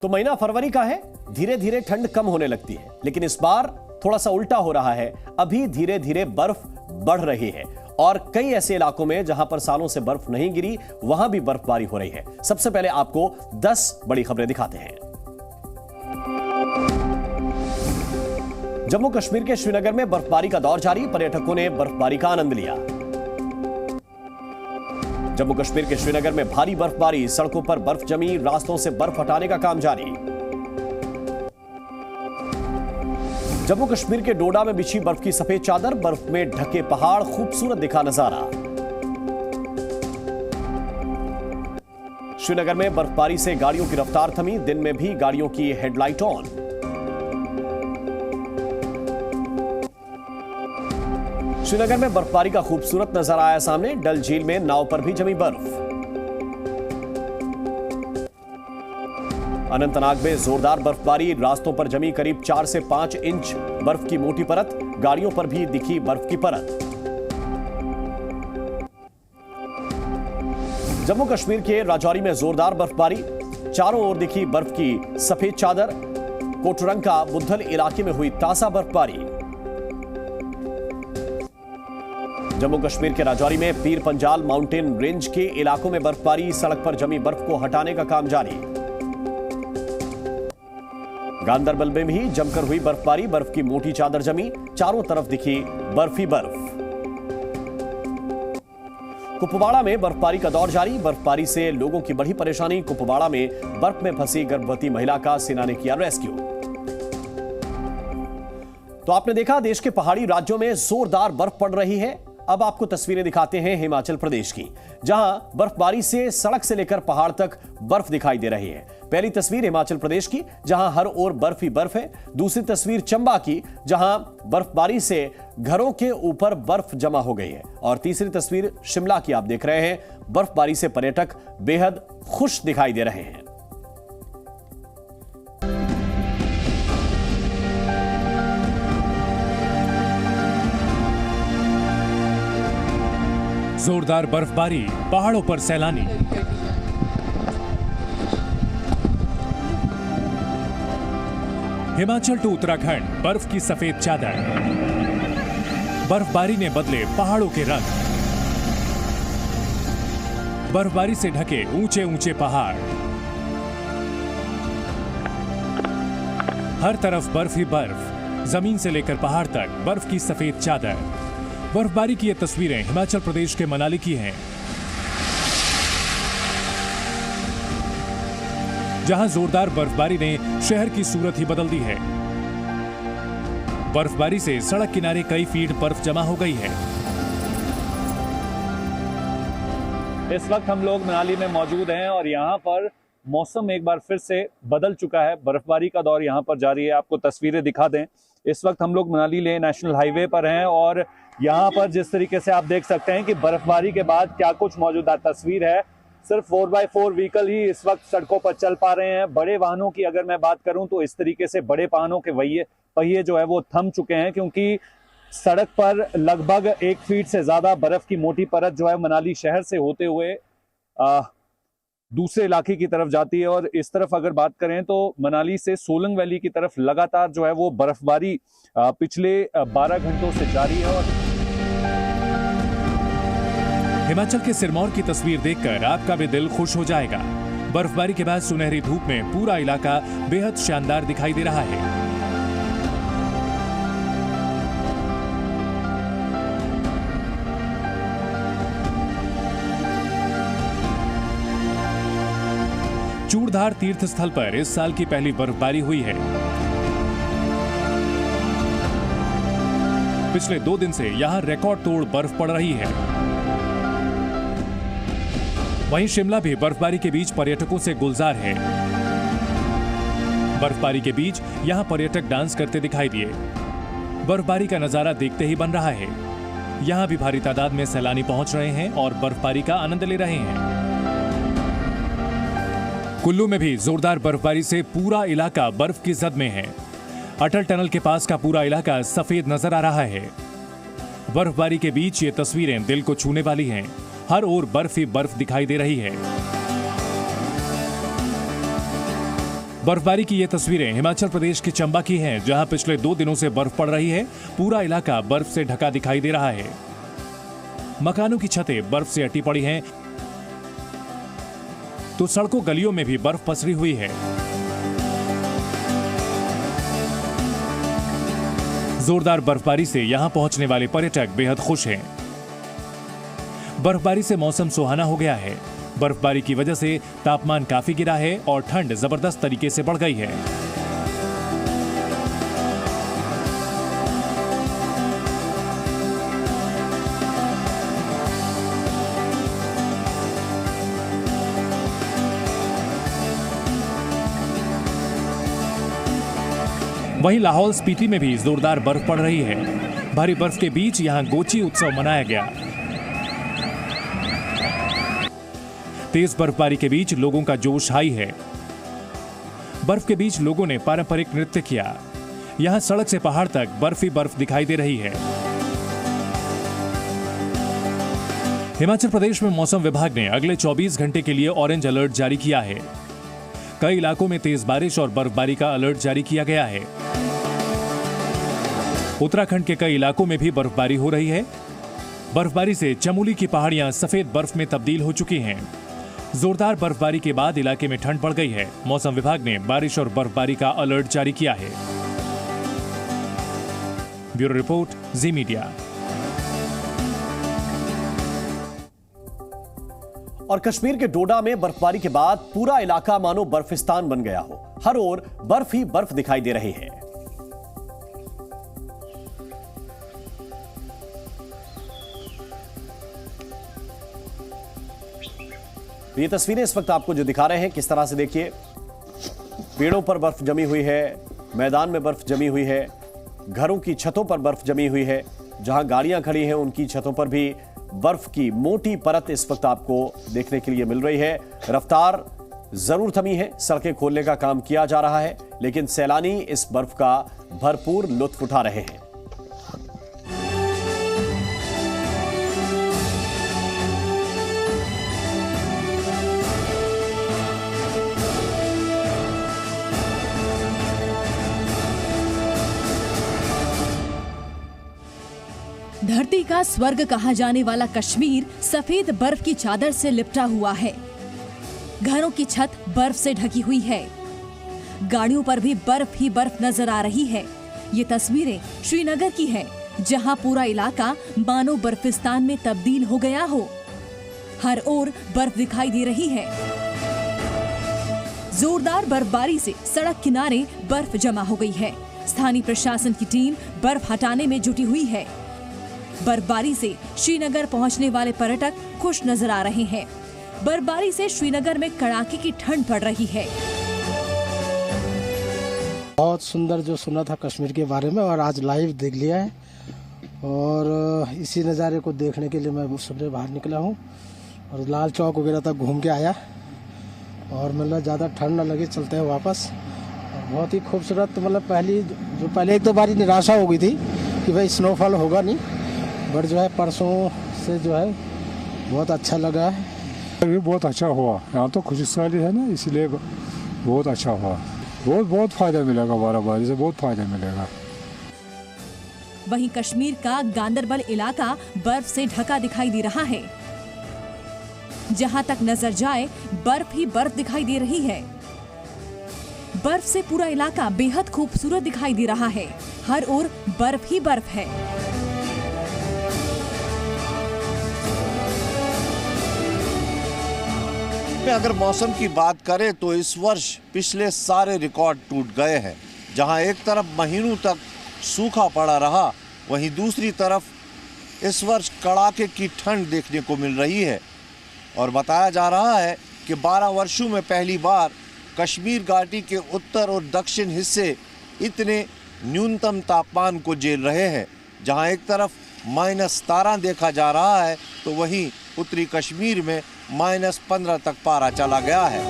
तो महीना फरवरी का है, धीरे धीरे ठंड कम होने लगती है, लेकिन इस बार थोड़ा सा उल्टा हो रहा है। अभी धीरे धीरे बर्फ बढ़ रही है और कई ऐसे इलाकों में जहां पर सालों से बर्फ नहीं गिरी, वहां भी बर्फबारी हो रही है। सबसे पहले आपको 10 बड़ी खबरें दिखाते हैं। जम्मू कश्मीर के श्रीनगर में बर्फबारी का दौर जारी, पर्यटकों ने बर्फबारी का आनंद लिया। जम्मू कश्मीर के श्रीनगर में भारी बर्फबारी, सड़कों पर बर्फ जमी, रास्तों से बर्फ हटाने का काम जारी। जम्मू कश्मीर के डोडा में बिछी बर्फ की सफेद चादर, बर्फ में ढके पहाड़, खूबसूरत दिखा नजारा। श्रीनगर में बर्फबारी से गाड़ियों की रफ्तार थमी, दिन में भी गाड़ियों की हेडलाइट ऑन। श्रीनगर में बर्फबारी का खूबसूरत नजारा आया सामने, डल झील में नाव पर भी जमी बर्फ। अनंतनाग में जोरदार बर्फबारी, रास्तों पर जमी करीब 4 से 5 इंच बर्फ की मोटी परत, गाड़ियों पर भी दिखी बर्फ की परत। जम्मू कश्मीर के राजौरी में जोरदार बर्फबारी, चारों ओर दिखी बर्फ की सफेद चादर। कोटरंका बुद्धल इलाके में हुई ताजा बर्फबारी। जम्मू कश्मीर के राजौरी में पीर पंजाल माउंटेन रेंज के इलाकों में बर्फबारी, सड़क पर जमी बर्फ को हटाने का काम जारी। गांदरबल में भी जमकर हुई बर्फबारी, बर्फ की मोटी चादर जमी, चारों तरफ दिखी बर्फ ही बर्फ। कुपवाड़ा में बर्फबारी का दौर जारी, बर्फबारी से लोगों की बढ़ी परेशानी। कुपवाड़ा में बर्फ में फंसी गर्भवती महिला का सेना ने किया रेस्क्यू। तो आपने देखा, देश के पहाड़ी राज्यों में जोरदार बर्फ पड़ रही है। अब आपको तस्वीरें दिखाते हैं हिमाचल प्रदेश की, जहां बर्फबारी से सड़क से लेकर पहाड़ तक बर्फ दिखाई दे रही है। पहली तस्वीर हिमाचल प्रदेश की, जहां हर ओर बर्फ ही बर्फ है। दूसरी तस्वीर चंबा की, जहां बर्फबारी से घरों के ऊपर बर्फ जमा हो गई है। और तीसरी तस्वीर शिमला की आप देख रहे हैं। बर्फबारी से पर्यटक बेहद खुश दिखाई दे रहे हैं। जोरदार बर्फबारी, पहाड़ों पर सैलानी। हिमाचल टू उत्तराखंड, बर्फ की सफेद चादर। बर्फबारी ने बदले पहाड़ों के रंग। बर्फबारी से ढके ऊंचे ऊंचे पहाड़, हर तरफ बर्फ ही बर्फ, जमीन से लेकर पहाड़ तक बर्फ की सफेद चादर। बर्फबारी की ये तस्वीरें हिमाचल प्रदेश के मनाली की हैं, जहां जोरदार बर्फबारी ने शहर की सूरत ही बदल दी है। बर्फबारी से सड़क किनारे कई फीट बर्फ जमा हो गई है। इस वक्त हम लोग मनाली में मौजूद हैं और यहाँ पर मौसम एक बार फिर से बदल चुका है। बर्फबारी का दौर यहाँ पर जारी है। आपको तस्वीरें दिखा दें, इस वक्त हम लोग मनाली लेह नेशनल हाईवे पर हैं और यहाँ पर जिस तरीके से आप देख सकते हैं कि बर्फबारी के बाद क्या कुछ मौजूदा तस्वीर है। सिर्फ 4x4 व्हीकल ही इस वक्त सड़कों पर चल पा रहे हैं। बड़े वाहनों की अगर मैं बात करूं तो इस तरीके से बड़े वाहनों के पहिए जो है वो थम चुके हैं, क्योंकि सड़क पर लगभग 1 फीट से ज्यादा बर्फ की मोटी परत जो है मनाली शहर से होते हुए दूसरे इलाके की तरफ जाती है। और इस तरफ अगर बात करें तो मनाली से सोलंग वैली की तरफ लगातार जो है वो बर्फबारी पिछले 12 घंटों से जारी है। और हिमाचल के सिरमौर की तस्वीर देखकर आपका भी दिल खुश हो जाएगा। बर्फबारी के बाद सुनहरी धूप में पूरा इलाका बेहद शानदार दिखाई दे रहा है। चूड़धार तीर्थ स्थल पर इस साल की पहली बर्फबारी हुई है। पिछले 2 दिन से यहां रिकॉर्ड तोड़ बर्फ पड़ रही है। वहीं शिमला भी बर्फबारी के बीच पर्यटकों से गुलजार है। बर्फबारी के बीच यहां पर्यटक डांस करते दिखाई दिए। बर्फबारी का नजारा देखते ही बन रहा है। यहां भी भारी तादाद में सैलानी पहुंच रहे हैं और बर्फबारी का आनंद ले रहे हैं। कुल्लू में भी जोरदार बर्फबारी से पूरा इलाका बर्फ की जद में है। अटल टनल के पास का पूरा इलाका सफेद नजर आ रहा है। बर्फबारी के बीच ये तस्वीरें दिल को छूने वाली हैं। हर ओर बर्फ ही बर्फ दिखाई दे रही है। बर्फबारी की ये तस्वीरें हिमाचल प्रदेश के चंबा की हैं, जहां पिछले 2 दिनों से बर्फ पड़ रही है। पूरा इलाका बर्फ से ढका दिखाई दे रहा है। मकानों की छतें बर्फ से अटी पड़ी हैं, तो सड़कों गलियों में भी बर्फ पसरी हुई है। जोरदार बर्फबारी से यहां पहुंचने वाले पर्यटक बेहद खुश हैं। बर्फबारी से मौसम सुहाना हो गया है। बर्फबारी की वजह से तापमान काफी गिरा है और ठंड जबरदस्त तरीके से बढ़ गई है। वहीं लाहौल स्पीति में भी जोरदार बर्फ पड़ रही है। भारी बर्फ के बीच यहां गोची उत्सव मनाया गया। तेज बर्फबारी के बीच लोगों का जोश हाई है। बर्फ के बीच लोगों ने पारंपरिक नृत्य किया। यहां सड़क से पहाड़ तक बर्फ ही बर्फ दिखाई दे रही है। हिमाचल प्रदेश में मौसम विभाग ने अगले 24 घंटे के लिए ऑरेंज अलर्ट जारी किया है। कई इलाकों में तेज बारिश और बर्फबारी का अलर्ट जारी किया गया है। उत्तराखंड के कई इलाकों में भी बर्फबारी हो रही है। बर्फबारी से चमोली की पहाड़ियां सफेद बर्फ में तब्दील हो चुकी हैं। जोरदार बर्फबारी के बाद इलाके में ठंड बढ़ गई है। मौसम विभाग ने बारिश और बर्फबारी का अलर्ट जारी किया है। ब्यूरो रिपोर्ट, जी मीडिया। और कश्मीर के डोडा में बर्फबारी के बाद पूरा इलाका मानो बर्फिस्तान बन गया हो। हर ओर बर्फ ही बर्फ दिखाई दे रही है। ये तस्वीरें इस वक्त आपको जो दिखा रहे हैं, किस तरह से देखिए, पेड़ों पर बर्फ जमी हुई है, मैदान में बर्फ जमी हुई है, घरों की छतों पर बर्फ जमी हुई है, जहां गाड़ियां खड़ी हैं उनकी छतों पर भी बर्फ की मोटी परत इस वक्त आपको देखने के लिए मिल रही है। रफ्तार जरूर थमी है, सड़कें खोलने का काम किया जा रहा है, लेकिन सैलानी इस बर्फ का भरपूर लुत्फ उठा रहे हैं। धरती का स्वर्ग कहा जाने वाला कश्मीर सफेद बर्फ की चादर से लिपटा हुआ है। घरों की छत बर्फ से ढकी हुई है। गाड़ियों पर भी बर्फ ही बर्फ नजर आ रही है। ये तस्वीरें श्रीनगर की हैं, जहां पूरा इलाका मानो बर्फिस्तान में तब्दील हो गया हो। हर ओर बर्फ दिखाई दे रही है। जोरदार बर्फबारी से सड़क किनारे बर्फ जमा हो गई है। स्थानीय प्रशासन की टीम बर्फ हटाने में जुटी हुई है। बर्फबारी से श्रीनगर पहुंचने वाले पर्यटक खुश नजर आ रहे हैं। बर्फबारी से श्रीनगर में कड़ाके की ठंड पड़ रही है। बहुत सुंदर जो सुना था कश्मीर के बारे में और आज लाइव देख लिया है, और इसी नज़ारे को देखने के लिए मैं सुबह बाहर निकला हूँ और लाल चौक वगैरह तक घूम के आया, और मतलब ज़्यादा ठंड न लगे चलते हैं वापस। बहुत ही खूबसूरत, मतलब पहले एक दो बारी निराशा हो गई थी कि भाई स्नोफॉल होगा नहीं, बट जो है परसों से जो है बहुत अच्छा लगा है। ये बहुत अच्छा हुआ, यहाँ तो खुशहाली है ना, इसलिए बहुत अच्छा हुआ। बहुत फायदा मिलेगा, बर्फबारी से बहुत फायदा मिलेगा। वहीं कश्मीर का गांदरबल इलाका बर्फ से ढका दिखाई दे रहा है। जहां तक नजर जाए बर्फ ही बर्फ दिखाई दे रही है। बर्फ से पूरा इलाका बेहद खूबसूरत दिखाई दे रहा है। हर ओर बर्फ ही बर्फ है। अगर मौसम की बात करें तो इस वर्ष पिछले सारे रिकॉर्ड टूट गए हैं। जहां एक तरफ महीनों तक सूखा पड़ा रहा, वहीं दूसरी तरफ इस वर्ष कड़ाके की ठंड देखने को मिल रही है। और बताया जा रहा है कि 12 वर्षों में पहली बार कश्मीर घाटी के उत्तर और दक्षिण हिस्से इतने न्यूनतम तापमान को झेल रहे हैं। जहां एक तरफ -17 देखा जा रहा है, तो वहीं उत्तरी कश्मीर में -15 तक पारा चला गया है।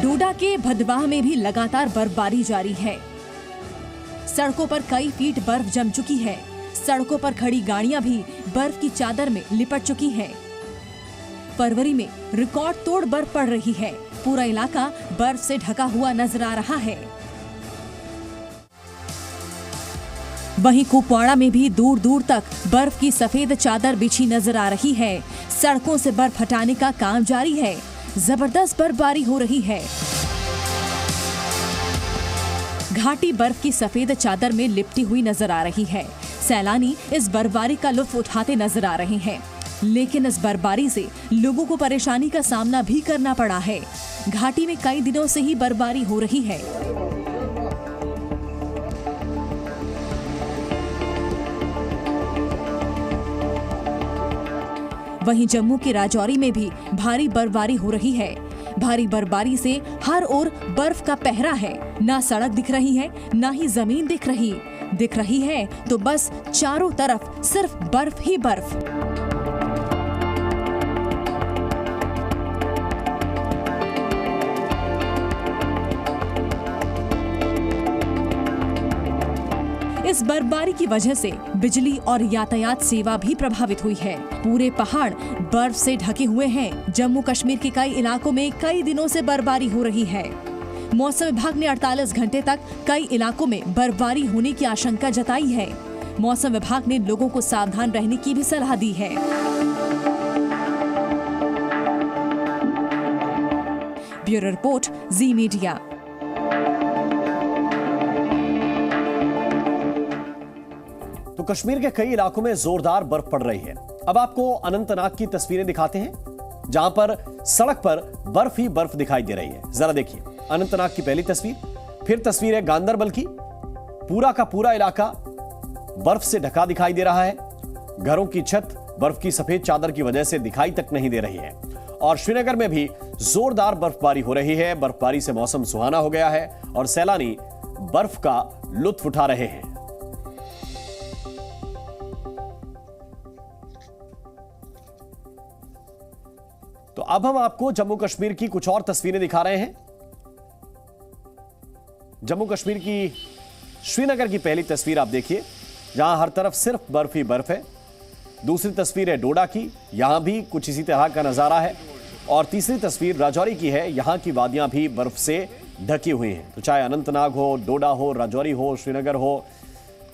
डोडा के भदवाह में भी लगातार बर्फबारी जारी है। सड़कों पर कई फीट बर्फ जम चुकी है। सड़कों पर खड़ी गाड़ियां भी बर्फ की चादर में लिपट चुकी हैं। फरवरी में रिकॉर्ड तोड़ बर्फ पड़ रही है। पूरा इलाका बर्फ से ढका हुआ नजर आ रहा है। वहीं कुपवाड़ा में भी दूर दूर तक बर्फ की सफेद चादर बिछी नजर आ रही है। सड़कों से बर्फ हटाने का काम जारी है। जबरदस्त बर्फबारी हो रही है। घाटी बर्फ की सफेद चादर में लिपटी हुई नजर आ रही है। सैलानी इस बर्फबारी का लुत्फ उठाते नजर आ रहे हैं, लेकिन इस बर्फबारी से लोगों को परेशानी का सामना भी करना पड़ा है। घाटी में कई दिनों से ही बर्फबारी हो रही है। वहीं जम्मू के राजौरी में भी भारी बर्फबारी हो रही है। भारी बर्फबारी से हर ओर बर्फ का पहरा है। ना सड़क दिख रही है, ना ही जमीन दिख रही है तो बस चारों तरफ सिर्फ बर्फ ही बर्फ। इस बर्फबारी की वजह से बिजली और यातायात सेवा भी प्रभावित हुई है। पूरे पहाड़ बर्फ से ढके हुए हैं। जम्मू कश्मीर के कई इलाकों में कई दिनों से बर्फबारी हो रही है। मौसम विभाग ने 48 घंटे तक कई इलाकों में बर्फबारी होने की आशंका जताई है। मौसम विभाग ने लोगों को सावधान रहने की भी सलाह दी है। ब्यूरो रिपोर्ट, जी मीडिया। तो कश्मीर के कई इलाकों में जोरदार बर्फ पड़ रही है। अब आपको अनंतनाग की तस्वीरें दिखाते हैं, जहां पर सड़क पर बर्फ ही बर्फ दिखाई दे रही है। जरा देखिए अनंतनाग की पहली तस्वीर, फिर तस्वीर है गांदरबल की। पूरा का पूरा इलाका बर्फ से ढका दिखाई दे रहा है। घरों की छत बर्फ की सफेद चादर की वजह से दिखाई तक नहीं दे रही है। और श्रीनगर में भी जोरदार बर्फबारी हो रही है। बर्फबारी से मौसम सुहाना हो गया है और सैलानी बर्फ का लुत्फ उठा रहे हैं। तो अब हम आपको जम्मू कश्मीर की कुछ और तस्वीरें दिखा रहे हैं। जम्मू कश्मीर की श्रीनगर की पहली तस्वीर आप देखिए, जहां हर तरफ सिर्फ बर्फ ही बर्फ है। दूसरी तस्वीर है डोडा की, यहां भी कुछ इसी तरह का नजारा है। और तीसरी तस्वीर राजौरी की है, यहां की वादियां भी बर्फ से ढकी हुई हैं। तो चाहे अनंतनाग हो, डोडा हो, राजौरी हो, श्रीनगर हो,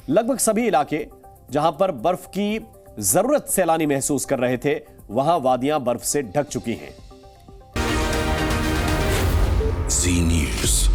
लगभग सभी इलाके जहां पर बर्फ की जरूरत सैलानी महसूस कर रहे थे, वहां वादियां बर्फ से ढक चुकी हैं। जी न्यूज़।